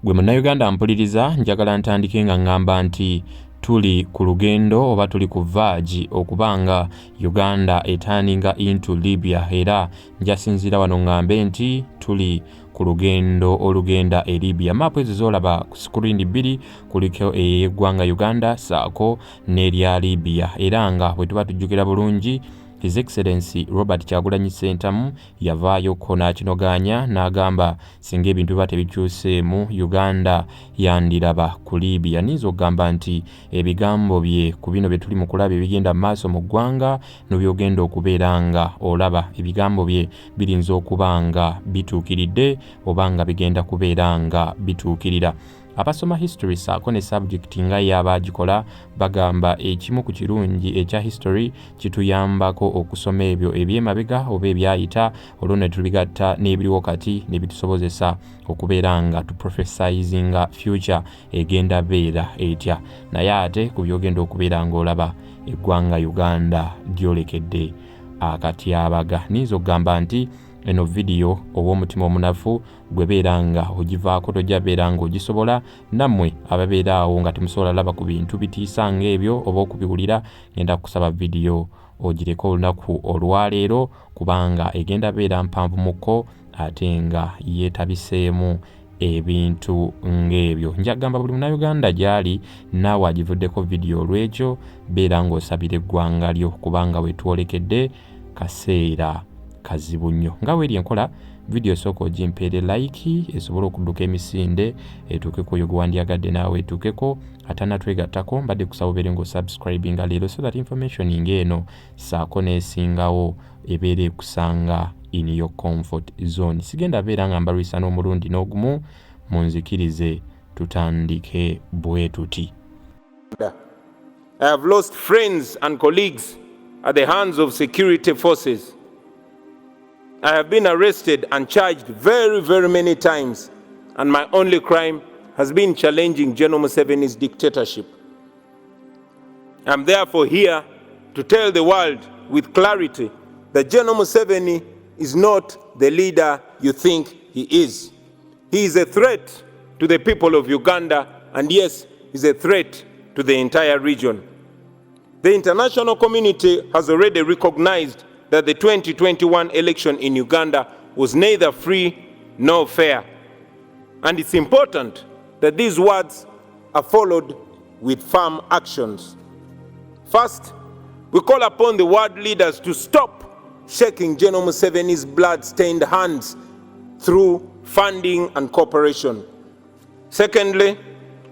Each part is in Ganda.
Gwe munnayuganda mpuliriza, njagala ntandike nga ngamba nti tuli ku lugendo oba tuli ku verge okubanga Uganda eturninga into Libya, era njasinzira wano ngambe nti tuli ku lugendo olugenda e Libya. Maapu ezo zolaba ku screen 2 kuliko eyeggwanga Uganda saako n'erya Libya, era nga bwe tuba tujjukira bulungi His Excellency Robert Kyagulanyi Ssentamu yavaayo ko n'akinoganya n'agamba singa ebintu biba tebikyuseemu Uganda yandiraba ku Libya. Niyinza okugamba nti ebigambo bye ku bino bye tuli mu kulaba ebigenda mu maaso mu ggwanga n'ebyogenda okubeera nga olaba ebigambo bye birinza okuba nga bituukiridde oba nga bigenda kubeera nga bituukirira. Abasoma history saako ne subject nga y'abagikola bagamba ekimu ku kirungi ekya history kituyambako okusoma ebyo ebyemabega oba ebyayita olwo ne tubigatta n'ebiriwo kati ne bitusobozesa okubeera nga tuprophesizinga future egenda beera etya. Naye ate ku byogenda okubeera ng'olaba eggwanga Uganda lyolekedde akatyabaga. Niyinza okugamba nti eno video obw'omutima omunafu gwe beera nga ogivaako tojja beera nga ogisobola, nammwe ababeera awo nga temusobola laba ku bintu bitiisa ng'ebyo oba okubiwulira, ngenda kusaba video ogireko olunaku olwaleero kubanga egenda beera mpanvu mukko ate nga yeetabiseemu ebintu ng'ebyo. Njagamba buli munnayuganda gy'ali naawe agivuddeko video olw'ekyo beera ng'osabira eggwanga lyo kubanga wetwolekedde kaseera kazibu nnyo. Nga weeri enkola video sooka ogimpeere like esobole okudduka emisinde etuukeko oyo gwe wandyagadde naawe etuukeko, atanatwegattako mbadde kusaba obeere ng'osubscribinga leero so that information ng'eno saako n'esingawo ebeera ekusanga in your comfort zone. Sigenda beera nga mbalwisa n'omulundi n'ogumu, munzikirize tutandike bwe tuti. I have lost friends and colleagues at the hands of security forces. I have been arrested and charged very, very many times, and my only crime has been challenging General Museveni's dictatorship. I'm therefore here to tell the world with clarity that General Museveni is not the leader you think he is. He is a threat to the people of Uganda, and yes, he's a threat to the entire region. The international community has already recognized that the 2021 election in Uganda was neither free nor fair. And it's important that these words are followed with firm actions. First, we call upon the world leaders to stop shaking General Museveni's blood-stained hands through funding and cooperation. Secondly,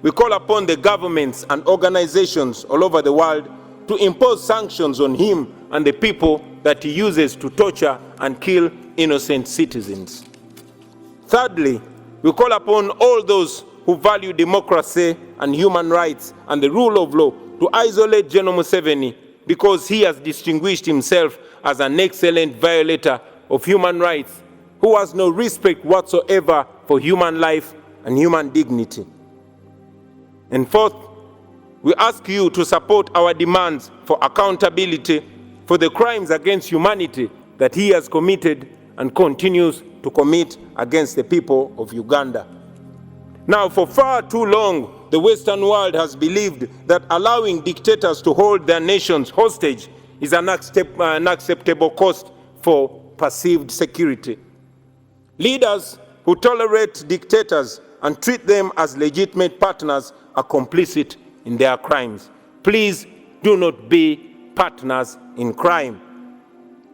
we call upon the governments and organizations all over the world to impose sanctions on him and the people that he uses to torture and kill innocent citizens. Thirdly, we call upon all those who value democracy and human rights and the rule of law to isolate General Museveni because he has distinguished himself as an excellent violator of human rights who has no respect whatsoever for human life and human dignity. And fourth, we ask you to support our demands for accountability for the crimes against humanity that he has committed and continues to commit against the people of Uganda. Now, for far too long, the Western world has believed that allowing dictators to hold their nations hostage is an unacceptable cost for perceived security. Leaders who tolerate dictators and treat them as legitimate partners are complicit in their crimes. Please do not be partners in crime.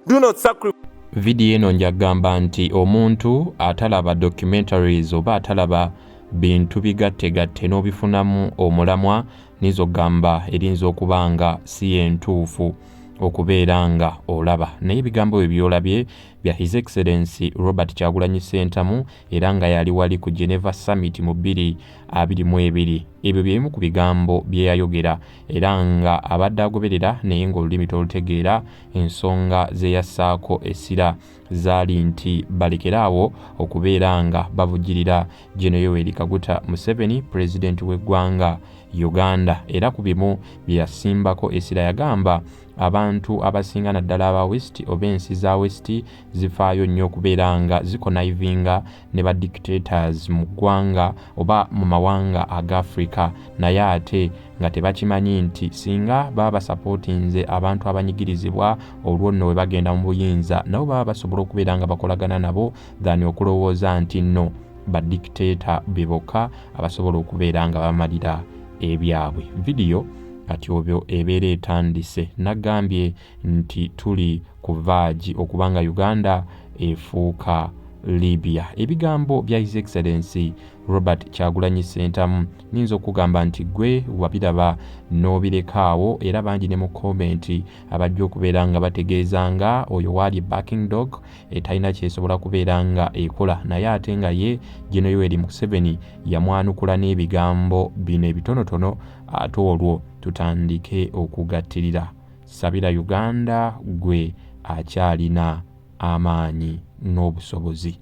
Do not sacrifice. Video eno njagamba nti omuntu atalaba documentaries oba atalaba bintu bigattegatte n'obifunamu omulamwa nizo gamba erinza okubanga si entuufu okubeera nga olaba. Naye ebigambo ebyolabye bya His Excellency Robert Kyagulanyi Ssentamu era nga yali wali ku Geneva Summit mu 2022. Ebyo byemu ku bigambo bye yayogera era nga abadde agoberera naye ng'olulimi tolutegeera ensonga ze yassaako essira zaali nti balekeraawo okubeera nga bavugirira General Yoweri Kaguta Museveni, President w'eggwanga Uganda. Era ku bimu bye yasimbako essira yagamba abantu abasinga naddala aba west oba ensi za west zifaayo nnyo okubeera nga zikonayivinga ne ba dictators mu ggwanga oba mu mawanga aga Africa, naye ate nga tebakimanyi nti singa baba basapootinze abantu abanyigirizibwa olwo nno we bagenda mu buyinza nabo baba basobola okubeera nga bakolagana nabo than okulowooza nti nno badictator be bokka abasobola okubeera nga bamalira ebyabwe. Vidiyo kati obyo ebeera etandise. Nagambye nti tuli ku vaagi okubanga Uganda efuuka Libya. Ebigambo bya His Excellency Robert Kyagulanyi Ssentamu ninza okugamba nti gwe wabiraba n'obirekaawo, era bangi ne mu komenti abajja okubeera nga bategeezanga oyo waali backing dog etalina kyesobola kubeera nga ekola, naye ate nga ye General Yoweri Museveni yamwanukula n'ebigambo bino ebitonotono, ate olwo tutandike okugattirira. Sabira Uganda gwe akyalina amaanyi n'obusobozi.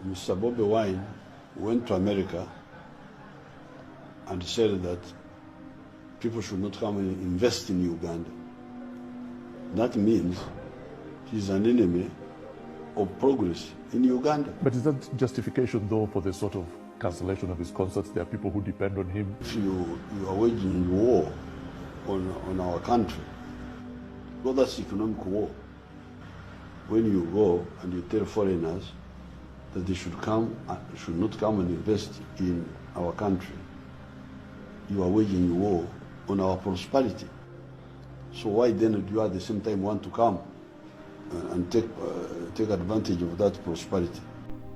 Mr. Bobi Wine went to America and said that people should not come and invest in Uganda. That means he's an enemy of progress in Uganda. But is that justification, though, for the sort of cancellation of his concerts? There are people who depend on him. If you are waging war on our country, well, that's economic war. When you go and you tell foreigners that they should not come and invest in our country, you are waging war on our prosperity. So why then do you at the same time want to come and take advantage of that prosperity?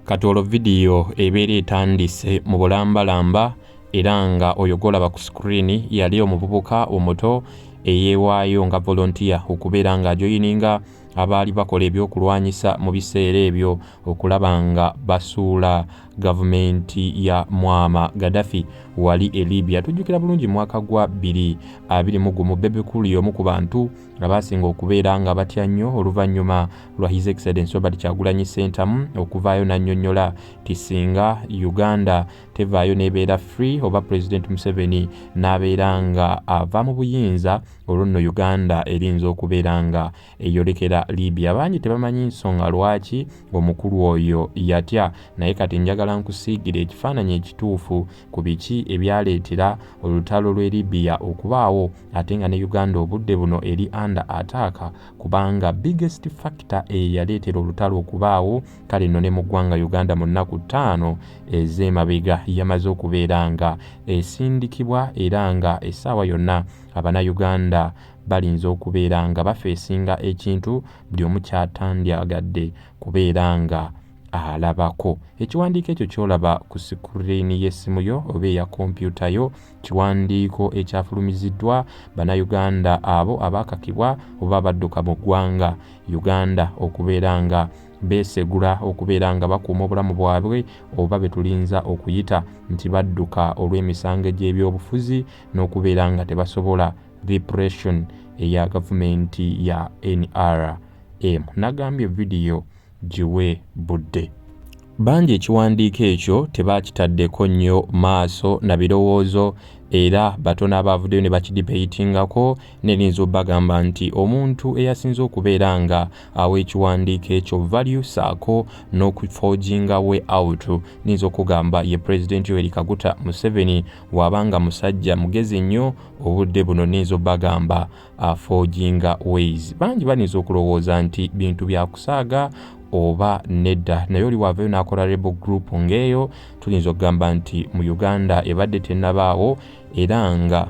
Katolo video ebeera etandise mu bulambalamba era nga oyogolaba ku screen yali omuvubuka omuto eyeewaayo nga volunteer okubeera nga ajoyininga abaali bakola ebyokulwanyisa mu biseera ebyo okulaba nga basuula gavumenti ya Muammar Gaddafi wali e Libya. Tujjukira bulungi mwaka gwa 2021 Bebe Cool omu ku bantu abasinga okubeera nga batya nnyo oluvannyuma lwa His Excellency Robert Kyagulanyi Ssentamu okuvaayo n'annyonnyola ti singa Uganda tevaayo n'ebeera free oba President Museveni n'abeera nga ava mu buyinza olwo nno Uganda erinza okubeera nga eyolekera Libya. Bangi tebamanyi nsonga lwaki omukulu oyo yatya, naye kati njagala nkusiigire ekifaananyi ekituufu ku biki ebyaleetera olutalo lw'e Libya okubaawo ate nga ne Uganda obudde buno eri under attack, kubanga biggest factor eyaleetera olutalo okubaawo kale nno ne mu ggwanga Uganda mu nnaku 5 ez'emabega yamaze okubeera nga esindikibwa era nga essaawa yonna Abannayuganda balinza okubeera nga bafeesinga ekintu buli omu kyatandyagadde kubeera nga alabako. Ekiwandiiko ekyo kyolaba ku sikuriini y'essimu yo oba eya kompyuta yo, kiwandiiko ekyafulumiziddwa Bannayuganda abo abaakakibwa oba abadduka mu ggwanga Uganda okubeera nga beesegula okubeera nga bakuuma obulamu bwabwe oba betulinza okuyita nti badduka olw'emisango gy'ebyobufuzi n'okubeera nga tebasobola repression eya gavumenti ya NRM. Nagambye vidiyo giwe budde. Bangi ekiwandiiko ekyo tebaakitaddeko nnyo maaso na birowoozo era batono abavuddeyo ne bakidibatingako nerinza obbagamba nti omuntu eyasinze okubeera nga awa ekiwandiiko ekyo value saako n'okuforginga we out ninza okugamba ye President Yoweri Kaguta Museveni wabanga musajja mugezi nnyo obudde buno ninza obbagamba forginga ways. Bangi baninza okulowooza nti bintu bya kusaaga oba nedda, naye oli wavayo n'akola rebel group ng'eyo tulinza okugamba nti mu Uganda ebadde tennabaawo era nga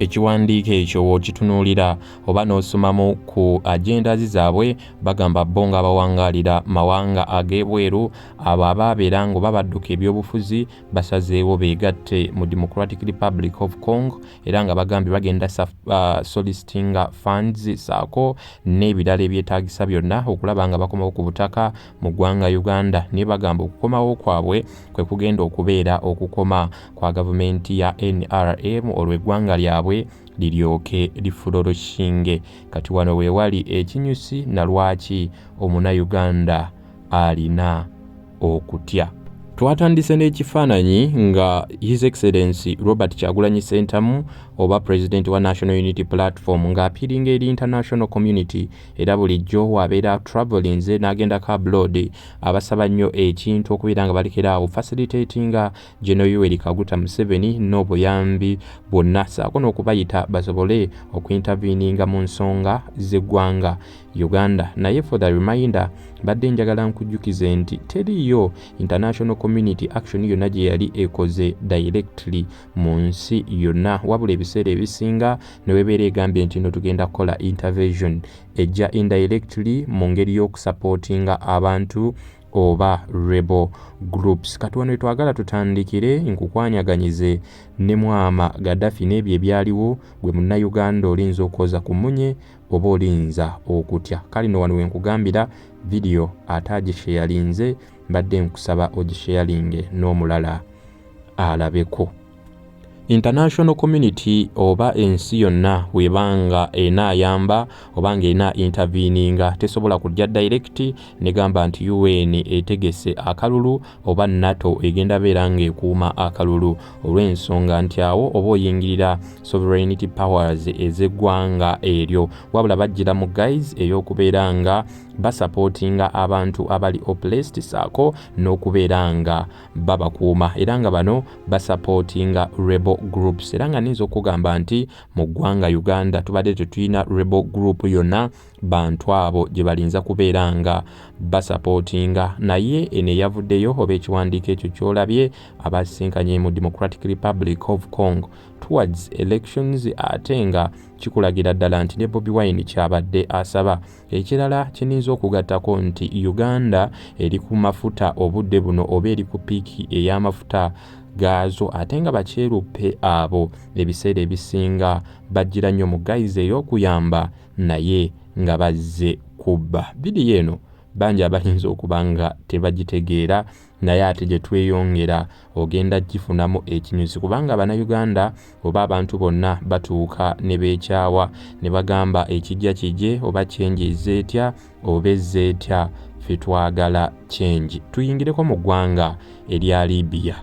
ekiwandiiko ekyo w'okitunuulira oba n'osomamu ku agenda zaabwe bagamba bo nga bawangaalira mawanga ag'ebweru abo abaabeera nga oba badduka ebyobufuzi basazeewo beegatte mu Democratic Republic of Congo era nga bagambye bagenda soliciting funds saako n'ebirala ebyetaagisa byonna okulaba nga bakomawo ku butaka mu ggwanga Uganda. Naye bagamba okukomawo kwabwe kwe kugenda okubeera okukoma kwa gavumenti ya NRM olw'eggwanga lyabwe liryoke lifuloroshinge. Kati wano we wali ekinyusi na lwaki Omunayuganda alina okutya. Twatandise n'ekifaananyi nga His Excellency Robert Kyagulanyi Ssentamu oba President wa National Unity Platform ng'apiiringa eri international community era bulijjo wabeera travelinze n'agendako abroad abasaba nnyo ekintu okubeera nga balekera awo facilitatinga General Yoweri Kaguta Museveni n'obuyambi bwonna saako n'okubayita basobole okuinterveninga mu nsonga z'eggwanga Uganda. Naye for the reminder badde njagala nkujjukize nti teriyo international community action yonna gye yali ekoze directly mu nsi yonna wabula ebiseera ebisinga ne webeera egambye nti no tugenda kukola intervention ejja indirectly mu ngeri y'okusupportinga abantu oba rebel groups. Katuwano twagala tutandikire nkukwanyaganyize ne mwama Gaddafi n'ebyo ebyaliwo gwe munnayuganda olinza okwoza ku munye oba olinza okutya. Kale no wano wenkugambira video atagisharinze mbadde nkusaba ogisharinge n'omulala alabeko. International community oba ensi yonna webanga enaayamba obanga ena interveninga tesobola kujja direct negamba nti UN etegese akalulu oba NATO egenda beera ng'ekuuma akalulu olw'ensonga nti awo oba oyingirira sovereignty powers ez'eggwanga eryo wabula bajjira mu guys ey'okubeera nga basupportinga abantu abali oppressed saako n'okubeera nga babakuuma era nga bano basupportinga rebel groups era nga ninza okugamba nti mu ggwanga Uganda tubadde tetulina rebel group yonna bantu abo gye balinza kubeera nga basupportinga naye ene yavuddeyo oba ekiwandiiko ekyo kyolabye abasinkanye mu Democratic Republic of Congo towards elections ate nga kikulagira ddala nti ne Bobi Wine kyabadde asaba. Ekirala kininza okugattako nti Uganda eri ku mafuta obudde buno oba eri ku piiki ey'amafuta gaazo ate nga bakyeruppe abo ebiseera ebisinga bajjira nnyo mu guys ey'okuyamba naye nga bazze kubba. Vidiyo eno bangi abalinza okuba nga tebagitegeera naye ate gye tweyongera ogenda gifunamu ekinyusi kubanga Bannayuganda oba abantu bonna batuuka ne beekyawa ne bagamba ekijja kijje oba change ezeetya oba ezeetya ffe twagala change. Tuyingireko mu ggwanga erya Libya.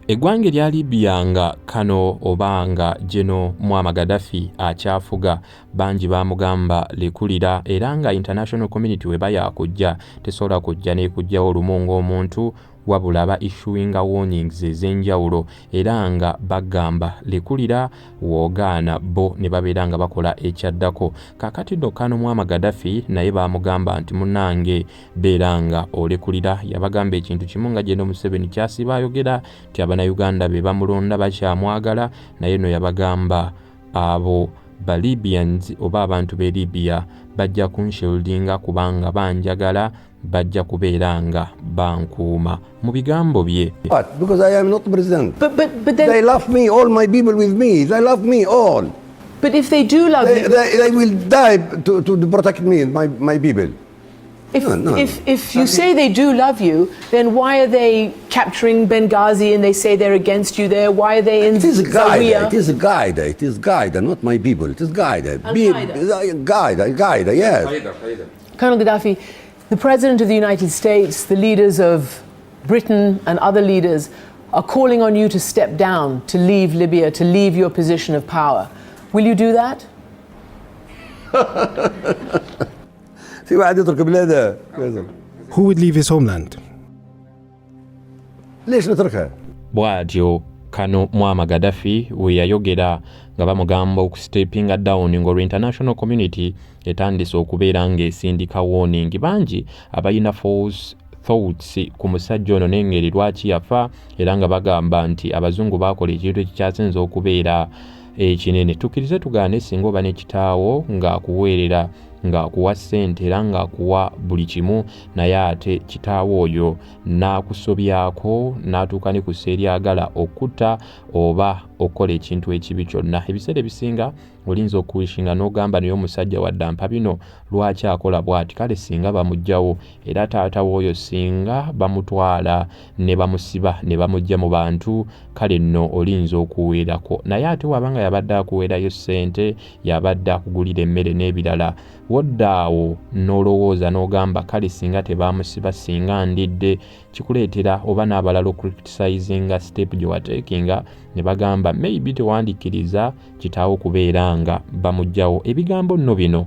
Eggwanga erya Libya nga kano oba nga General Muammar Gaddafi akyafuga bangi bamugamba lekulira era nga international community weba yakujja tesobola kujja nekujjawo olumongo omuntu wabula ba issuing warnings ez'enjawulo era nga bagamba lekulira woogaana bo ne babeera nga bakola ekyaddako. Kakati Dokano Muammar Gaddafi naye bamugamba nti munnange beera nga olekulira. Yabagamba ekintu kimu nga General Museveni kyasiba ayogera nti Abannayuganda be bamulonda bakyamwagala naye no yabagamba abo ba Libyans oba abantu be Libya bajja kunshieldinga kubanga banjagala bajja kubeera nga bankuuma mu bigambo bye. What? Because I am not president. But then, They love me, all my people with me. They love me all. but if they do love you, They will die to protect me, my people. if you say they do love you, then why are they capturing Benghazi and they say they're against you there? Why are they in It is a guide. Zawiya? It is a guide. It is guide, not my people. It is guide. Al-Qaeda. Guide. Yes. Colonel Gaddafi, the President of the United States, the leaders of Britain and other leaders are calling on you to step down, to leave Libya, to leave your position of power. Will you do that? في واحد يترك بلاده. Who would leave his homeland? ليش نتركها؟ Bw'atyo kano Muammar Gaddafi we yayogera nga bamugamba okustepinga down ng'olwo international community etandise okubeera ng'esindika warning. Bangi abalina false thoughts ku musajja ono n'engeri lwaki yafa era nga bagamba nti abazungu bakola ekintu ekikyasinza okubeera ekinene. Tukkirize tugaane singa oba n'ekitaawo ng'akuweerera ng'akuwa ssente era ng'akuwa buli kimu naye ate kitaawo oyo n'akusobyako n'atuuka ne ku sseeri agala okutta oba okukola ekintu ekibi kyonna. Ebiseera ebisinga olinza okuwishinga n'ogamba naye omusajja waddampa bino lwaki akola bw'ati, kale singa bamugjawo era taata w'oyo singa bamutwala ne bamusiba ne bamugja mu bantu, kale nno olinza okuweerako. Naye ate wabanga yabadde akuweerayo ssente, yabadde akugulira emmere n'ebirala, woddaawo n'olowooza n'ogamba kale singa tebamusiba, singa ndidde, kikuleetera oba n'abalala okucriticizinga step gye wateekinga ne bagamba maybe tewandikkiriza kitaawo kubeera nga bamugjawo. Ebigambo nno bino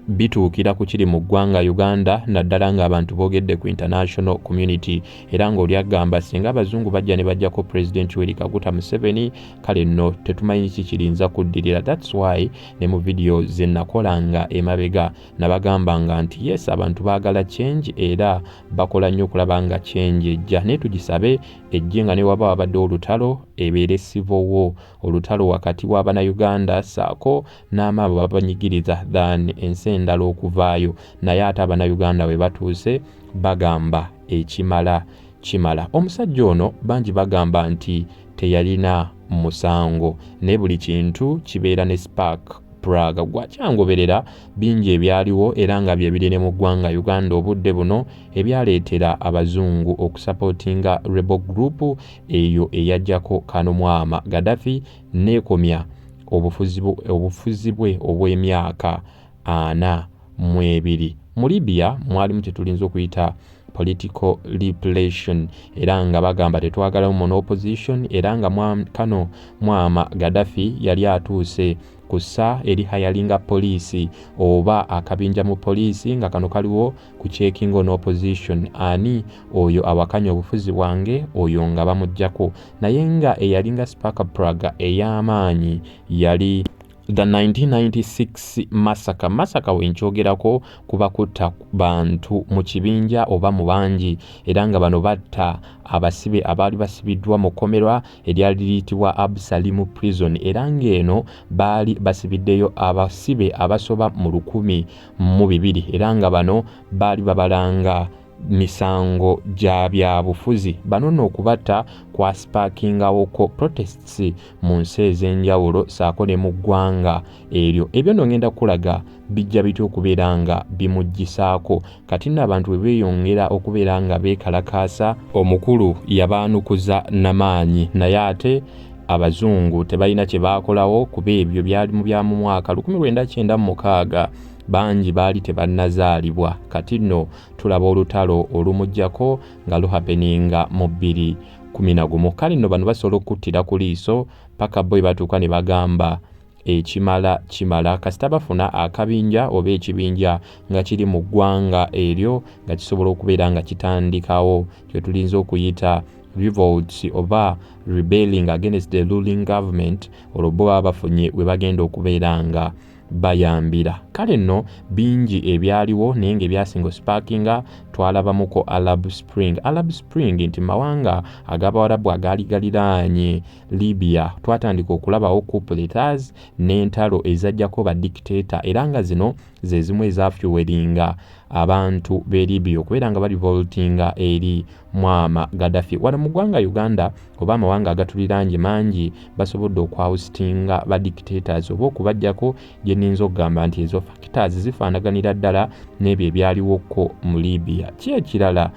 bituukira ku kiri mu ggwanga Uganda, naddala ng'abantu boogedde ku international community, era ng'oli agamba singa abazungu bajja ne bajjako President Yoweri Kaguta Museveni, kale nno tetumanyi kikirinza kuddirira. That's why ne mu video ze nakolanga emabega nabagambanga nti yes, abantu baagala change era bakola nnyo okulaba nga change ejja, naye tugisabe ejje nga ne waba wabadde olutalo ebeere civil war, olutalo wakati w'Abannayuganda saako n'amaabo babanyigiriza than ensi endala okuvaayo. Naye ate Abannayuganda we batuuse bagamba ekimala kimala. Omusajja ono bangi bagamba nti teyalina musango, ne buli kintu kibeera ne spark Praga. Gwakyangoberera bingi ebyaliwo era nga bye biri ne mu ggwanga Uganda obudde buno ebyaleetera abazungu okusupportinga rebel group eyo eyajjako kano mwama Gaddafi neekomya obufuzi bwe obw'emyaka 42. Mu Libya mwalimu tetulinza okuyita political repression era nga bagamba tetwagala mu opposition, era nga kano mwama Gaddafi yali atuuse kussa eri hayalinga poliisi oba akabinja mu poliisi nga kano kaliwo ku checking on opposition, ani oyo awakanya obufuzi bwange, oyo nga bamuggyako. Naye nga eyalinga Spark Praga ey'amaanyi yali the 1996 massacre wenkyogerako kuba kutta bantu mu kibinja oba mu bangi, era nga bano batta abasibe abaali basibiddwa mu kkomerwa eryali liyitibwa Absalimu prison, era ng'eno baali basibiddeyo abasibe abasoba mu 1,200 era nga bano baali babalanga misango gya byabufuzi. Bano nno okubatta kwa sparkingawoko protests mu nsi ez'enjawulo saako ne mu ggwanga eryo. Ebyo nno ngenda kulaga bijja bitya okubeera nga bimuggisaako. Kati nno abantu bwe beeyongera okubeera nga beekalakaasa, omukulu yabaanukuza namaanyi, naye ate abazungu tebalina kye baakolawo kuba ebyo byali mu bya mu mwaka 1996 bangi baali tebannazaalibwa. Kati nno tulaba olutalo olumuggyako nga luhapeninga mu 2011. Kale nno bano basobola okuttira ku liiso paka boy batuuka ne bagamba ekimala kimala, kasita bafuna akabinja oba ekibinja nga kiri mu ggwanga eryo nga kisobola okubeera nga kitandikawo kye tulinza okuyita revolts oba rebelling against the ruling government, olwo bo baba bafunye we bagenda okubeera nga bayambira. Kale nno bingi ebyaliwo naye ng'ebyasinga sparkinga twalabamuko Arab Spring nti mawanga ag'Abawarabu agaali galiraanye Libya twatandika okulabawo coups n'entalo ezajjako ba dictator, era nga zino ze zimu ezafuweringa abantu b'e Libya okubeera nga barivoltinga eri mwama Gaddafi. Wano mu ggwanga Uganda oba amawanga agatuliraanye mangi basobodde okwawusitinga ba dictators oba okubajjako gye nninza okugamba nti ezo factors zifaanaganira ddala n'ebyo ebyaliwoko mu Libya. Ki ekirala?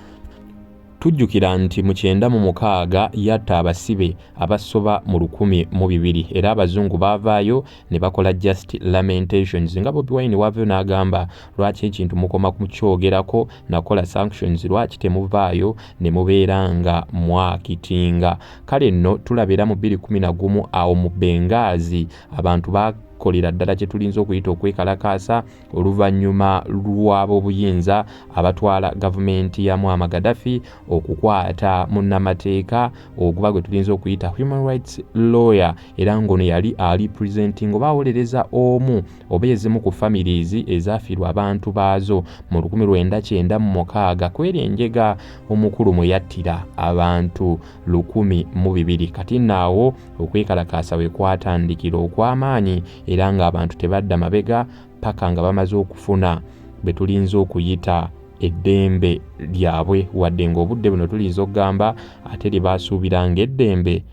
Tujjukira nti mu 1996 yatta abasibe abasoba mu 1,200 era abazungu baavaayo ne bakola just lamentations nga Bobi Wine wavaayo n'agamba lwaki ekintu mukoma kukyogerako, nakola sanctions, lwaki temuvaayo ne mubeera nga mwakitinga. Kale nno tulabira mu 2011 awo mu Benghazi abantu kolera ddala kye tulinza okuyita okwekalakaasa oluvannyuma lw'ab'obuyinza abatwala gavumenti ya Muammar Gaddafi okukwata munnamateeka oguba gwe tulinza okuyita human rights lawyer, era ngono yali representing oba awolereza omu oba ezimu ku families ezafiirwa abantu baazo mu 1996 kweri enjega omukulu mwe yattira abantu 1,200. Kati naawo okwekalakaasa we kwatandikira okw'amaanyi era nga abantu tebadda mabega paka nga bamaze okufuna betulinza okuyita eddembe lyabwe, wadde ng'obudde buno tulinza okugamba ate lye baasuubiranga eddembe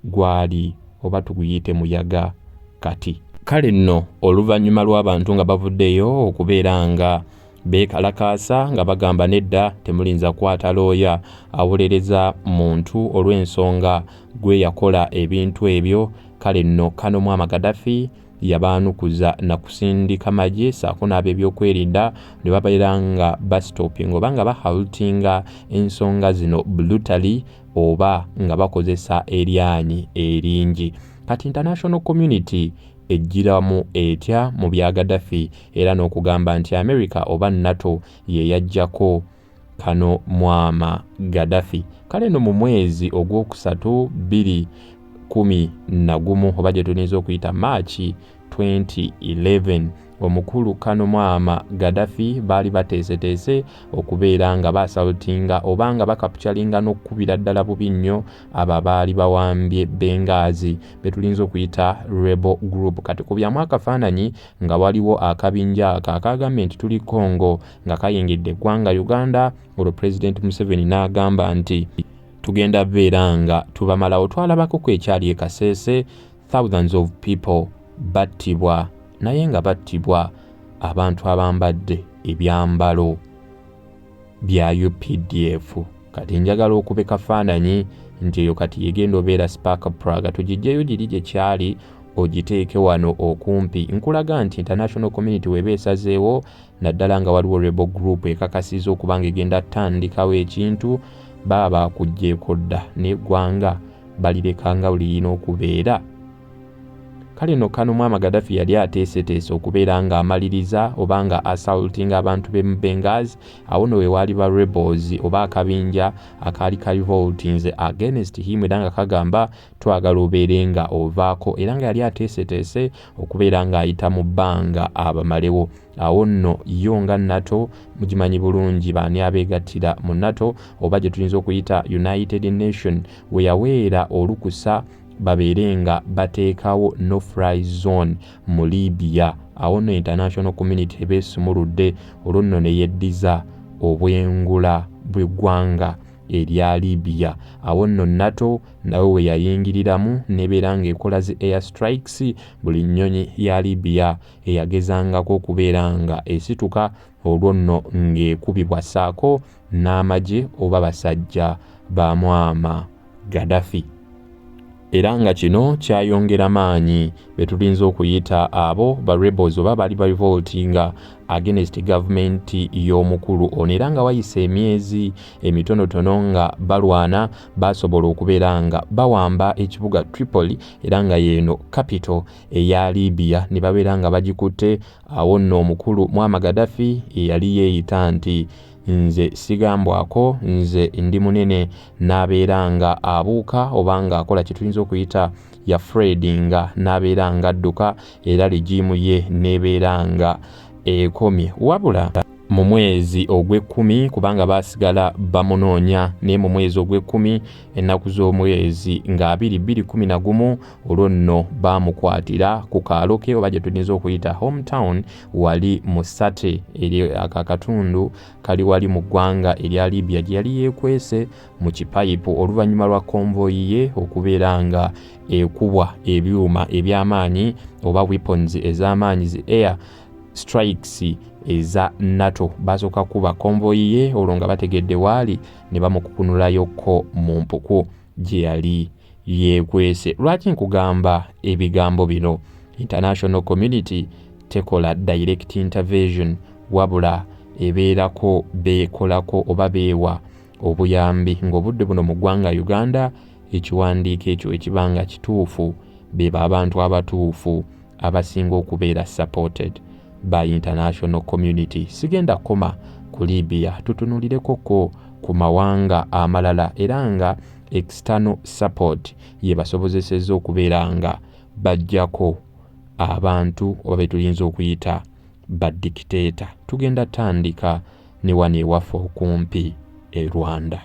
gwali oba tuguyite muyaga kati. Kale nno oluvannyuma lw'abantu nga bavuddeyo okubeera nga beekalakaasa nga bagamba nedda temulinza kwata looya awolereza muntu olw'ensonga gwe yakola ebintu ebyo. Kale nno kano Muammar Gaddafi yabaanukuza na kusindika magye saako n'ab'ebyokwerinda ne babeera nga bastopinga oba nga bahaltinga ensonga zino brutally oba nga bakozesa eryanyi eringi. Kati international community ejjiramu etya mu bya Gaddafi era n'okugamba nti America oba NATO ye yajjako kano Muammar Gaddafi. Kale no mu mwezi ogwokusatu 2011 oba gye tuyinza okuyita Maachi 2011 omukulu kano Muammar Gaddafi baali bateeseteese okubeera nga basaltinga oba nga bakapchalinga n'okkubira ddala bubi nnyo abo baali bawambye Benghazi betulinza okuyita rebel group. Kati ku byamu akafaananyi nga waliwo akabinja akagambye nti tuli Congo nga kayingidde eggwanga Uganda. Olwo President Museveni n'agamba nti tugenda beera nga tubamalawo. Twalabako kwekyali e Kasese, thousands of people battibwa, naye nga battibwa abantu abambadde ebyambalo bya UPDF. Kati njagala okube kafaananyi nti eyo kati yegenda obeera Spark Praga, tugijjeyo giri gye kyali ogiteeke wano okumpi. Nkulaga nti international community weba esazeewo naddala nga waliwo rebel group ekakasiza okuba nga egenda tandikawo ekintu baba bakugjeeko dda n'eggwanga balireka nga lirina okubeera. Kale no kano Muammar Gaddafi yali ateeseteese okubeera nga amaliriza oba nga assaultinga abantu b'e Benghazi. Awo no we waali ba rebels oba akabinja akaali ka revoltinze against him era nga kagamba twagala obeere nga ovaako, era nga yali ateeseteese okubeera nga ayita mu bbanga abamalewo. Awo nno yo nga NATO mugimanyi bulungi baani abeegattira mu NATO oba gye tuyinza okuyita United Nation we yaweera olukusa babeere nga bateekawo no fly zone mu Libya. Awo nno international community beesumuludde olwo nno ne yeddiza obwengula bw'eggwanga erya Libya. Awo nno NATO nawe we yayingiriramu nebeera nga ekola zi air strikes buli nnyonyi ya Libya eyagezangako okubeera nga esituka, olwo nno ng'ekubibwa saako n'amagye oba basajja ba Muammar Gaddafi. Era nga kino kyayongera maanyi betulinza okuyita abo ba rebels oba bali ba revoltinga against government y'omukulu ono. Era nga wayise emyezi emitonotono nga balwana basobola okubeera nga bawamba ekibuga Tripoli era nga yeeno capital eya Libya ne babeera nga bagikutte. Awo nno omukulu Muammar Gaddafi eyali yeeyita nti nze sigambwako, nze ndi munene, n'abeera nga abuuka oba nga akola kye tuyinza okuyita ya Fredinga, n'abeera nga adduka era regimu ye n'ebeera nga ekomye. Wabula mu mwezi ogw'ekkumi kubanga baasigala bamunoonya, naye mu mwezi ogw'ekkumi ennaku z'omwezi nga 2011 olwo nno baamukwatira ku kaalo ke oba gye tuyinza okuyita hometown wali mu Sate eri akatundu kali wali mu ggwanga erya Libya gye yali yeekwese mu kipayipu oluvannyuma lwa konvoyi ye okubeera nga ekubwa ebyuma eby'amaanyi oba weapons ez'amaanyi zi air strikes eza NATO. Basooka kuba konvoyi ye olwo nga bategedde waali ne bamukukunulayokko mu mpuku gye yali yeekwese. Lwaki nkugamba ebigambo bino? International community tekola direct intervention wabula ebeerako beekolako oba beewa obuyambi ng'obudde buno mu ggwanga Uganda ekiwandiiko ekyo ekibanga kituufu beba abantu abatuufu abasinga okubeera supported by international community. Sigenda koma ku Libya, tutunulireko ku mawanga amalala era nga external support ye basobozesezza okubeera nga bajjako abantu oba betuyinza okuyita ba dictator. Tugenda tandika ne wano ewaffe okumpi e Rwanda.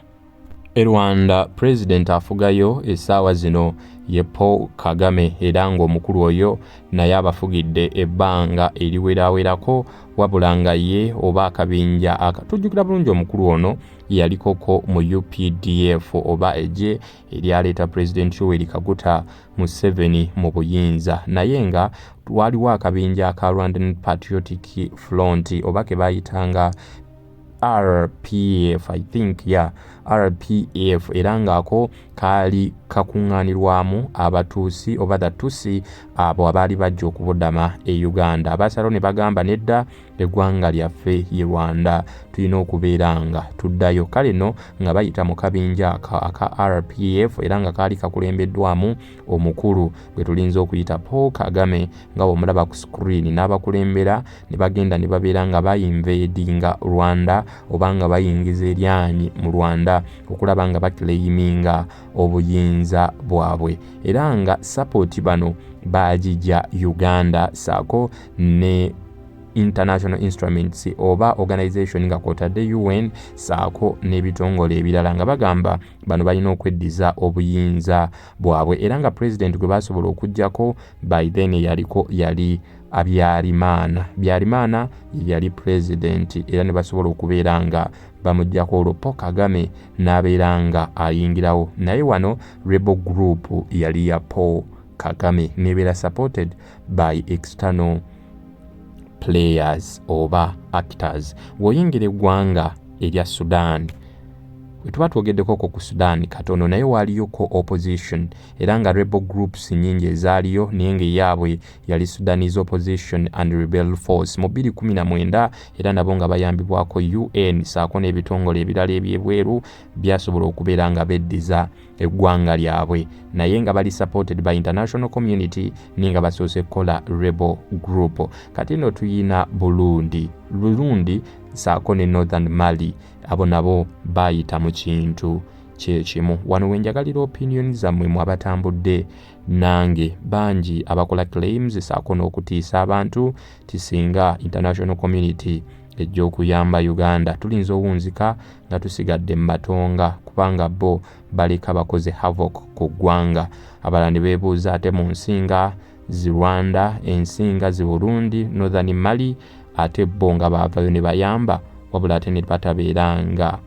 Rwanda President afugayo essaawa zino ye Paul Kagame era ng'omukulu oyo naye abafugidde ebbanga eriwerawerako wabula nga ye oba akabinja tujjukira bulungi omukulu ono yalikoko mu UPDF oba eggye eryaleeta President Yoweri Kaguta Museveni mu buyinza naye nga waliwo akabinja aka Rwandan Patriotic Front oba ke bayitanga RPF, I think, yeah, RPF era ng'ako kaali kakuŋŋaanirwamu abatuusi oba datusi abo abaali bajja okubudama e Uganda. Abasalo ne bagamba nedda eggwanga lyaffe ye Rwanda tulina okubeera nga tuddayo. Kale no nga bayita mu kabinja aka RPF era nga kaali kakulembeddwamu omukulu gwe tulinza okuyita Paul Kagame nga bw'omulaba ku screen n'abakulembera ne bagenda ne babeera nga bayinvadinga Rwanda oba nga bayingiza eryanyi mu Rwanda okulaba nga bakileyiminga obuyinza bwabwe era nga support bano bagijja Uganda saako ne international instruments oba organization nga kwotadde UN saako n'ebitongole ebirala nga bagamba bano balina okweddiza obuyinza bwabwe era nga president gwe basobola okujjako by then yali Byarimaana yali president era ne basobola okubeera nga bamujjako olwo Paul Kagame n'abeera nga ayingirawo naye wano rebel group yali ya Paul Kagame nebeera supported by external players oba actors. Bw'oyingira eggwanga erya Sudan bwe tuba twogeddeko ku Sudan katono naye waliyoko opposition era nga rebel groups nyingi ezaaliyo naye ng'eyaabwe yali Sudanese Opposition and Rebel Force mu 2019 era nabo nga bayambibwako UN saako n'ebitongole ebirala ebyebweru byasobola okubeera nga beddiza eggwanga lyabwe naye nga bali supported by international community naye nga basoose kukola rebel group. Kati nno tuyina Burundi saako ne Northern Mali abo nabo bayita mu kintu kyekimu. Wano wenjagalira opinion zammwe mu abatambudde nange bangi abakola claims saako n'okutiisa abantu tisinga international community ejja okuyamba Uganda tulinza owunzika nga tusigadde mu matonga kubanga bo baleka bakoze havoc ku ggwanga. Abalala ne beebuuza ate mu nsinga zi Rwanda ensinga zi Burundi Northern Mali ate bo nga baavayo ne bayamba wabula ate ne batabeera nga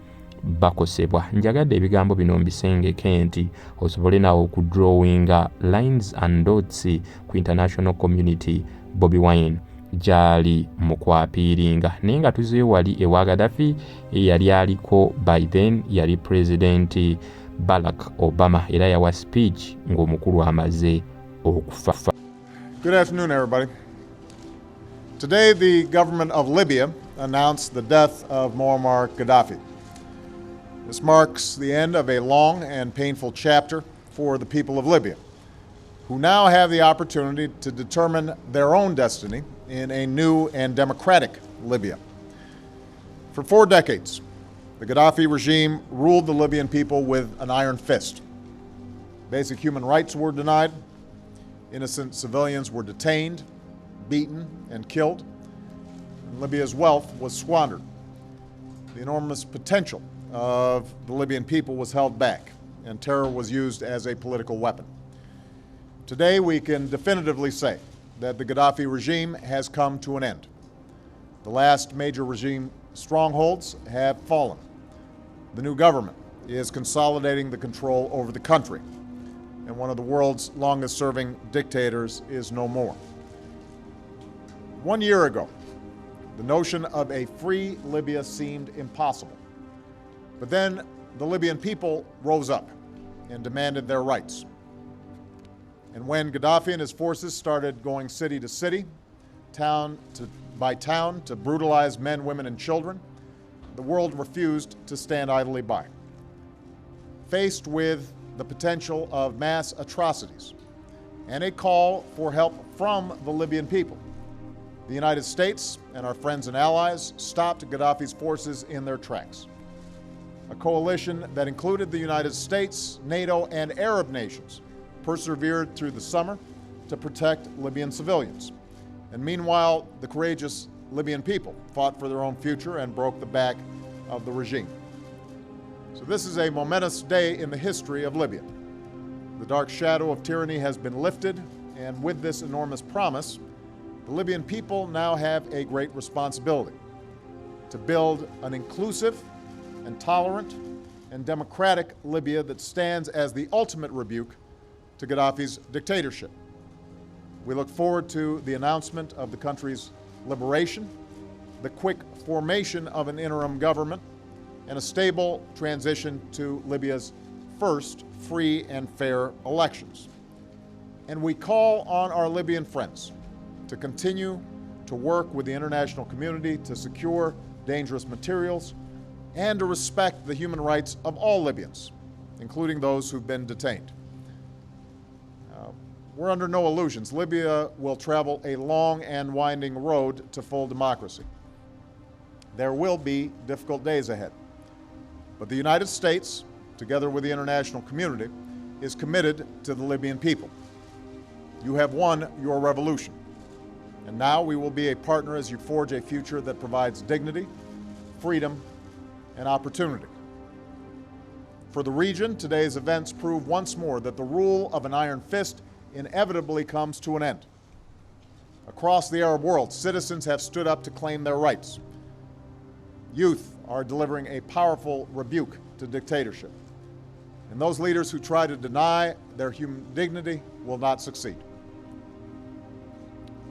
bakosebwa. Njagadde ebigambo bino mbisengeke nti osobole nawo okudrawinga lines and dots ku international community. Bobi Wine gyali mu kwapiiringa naye nga tuzeeyo wali ewa Gaddafi yali aliko by then yali President Barack Obama era yawa speech ng'omukulu amaze okufa. Good afternoon, everybody. Today, the government of Libya announced the death of Muammar Gaddafi. This marks the end of a long and painful chapter for the people of Libya, who now have the opportunity to determine their own destiny in a new and democratic Libya. For 4 decades, the Gaddafi regime ruled the Libyan people with an iron fist. Basic human rights were denied, innocent civilians were detained, beaten, and killed, and Libya's wealth was squandered. The enormous potential of the Libyan people was held back, and terror was used as a political weapon. Today, we can definitively say that the Gaddafi regime has come to an end. The last major regime strongholds have fallen. The new government is consolidating the control over the country, and one of the world's longest-serving dictators is no more. 1 year ago, the notion of a free Libya seemed impossible. But then the Libyan people rose up and demanded their rights. And when Gaddafi and his forces started going city to city, town by town, to brutalize men, women, and children, the world refused to stand idly by. Faced with the potential of mass atrocities and a call for help from the Libyan people, the United States and our friends and allies stopped Gaddafi's forces in their tracks. A coalition that included the United States, NATO, and Arab nations persevered through the summer to protect Libyan civilians. And meanwhile, the courageous Libyan people fought for their own future and broke the back of the regime. So this is a momentous day in the history of Libya. The dark shadow of tyranny has been lifted, and with this enormous promise, the Libyan people now have a great responsibility to build an inclusive and tolerant and democratic Libya that stands as the ultimate rebuke to Gaddafi's dictatorship. We look forward to the announcement of the country's liberation, the quick formation of an interim government, and a stable transition to Libya's first free and fair elections. And we call on our Libyan friends to continue to work with the international community to secure dangerous materials and to respect the human rights of all Libyans, including those who've been detained. We're under no illusions. Libya will travel a long and winding road to full democracy. There will be difficult days ahead. But the United States, together with the international community, is committed to the Libyan people. You have won your revolution. And now we will be a partner as you forge a future that provides dignity, freedom, and opportunity. For the region, today's events prove once more that the rule of an iron fist inevitably comes to an end. Across the Arab world, citizens have stood up to claim their rights. Youth are delivering a powerful rebuke to dictatorship. And those leaders who try to deny their human dignity will not succeed.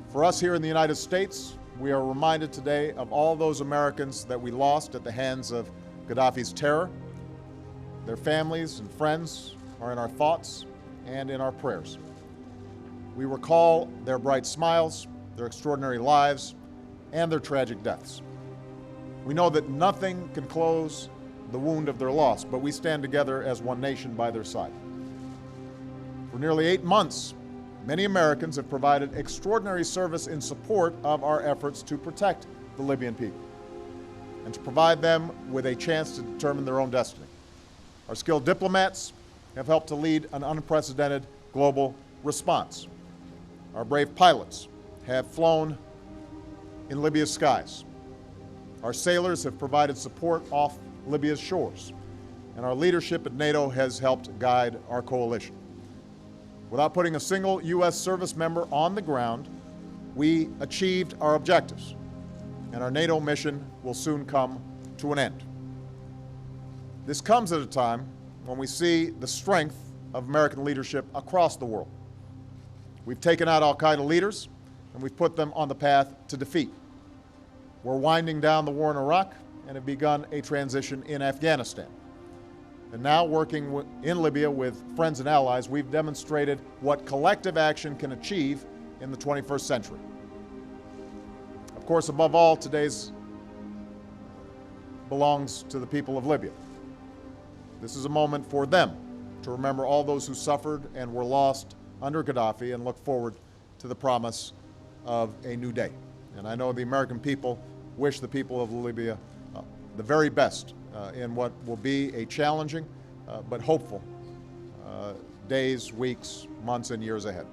For us here in the United States, we are reminded today of all those Americans that we lost at the hands of Gaddafi's terror. Their families and friends are in our thoughts and in our prayers. We recall their bright smiles, their extraordinary lives, and their tragic deaths. We know that nothing can close the wound of their loss, but we stand together as one nation by their side. For nearly 8 months, many Americans have provided extraordinary service in support of our efforts to protect the Libyan people and to provide them with a chance to determine their own destiny. Our skilled diplomats have helped to lead an unprecedented global response. Our brave pilots have flown in Libya's skies. Our sailors have provided support off Libya's shores, and our leadership at NATO has helped guide our coalition. Without putting a single U.S. service member on the ground, we achieved our objectives, and our NATO mission will soon come to an end. This comes at a time when we see the strength of American leadership across the world. We've taken out al-Qaeda leaders, and we've put them on the path to defeat. We're winding down the war in Iraq and have begun a transition in Afghanistan. And now, working in Libya with friends and allies, we've demonstrated what collective action can achieve in the 21st century. Of course, above all, today's belongs to the people of Libya. This is a moment for them to remember all those who suffered and were lost under Gaddafi and look forward to the promise of a new day. And I know the American people wish the people of Libya the very best in what will be a challenging but hopeful days, weeks, months, and years ahead.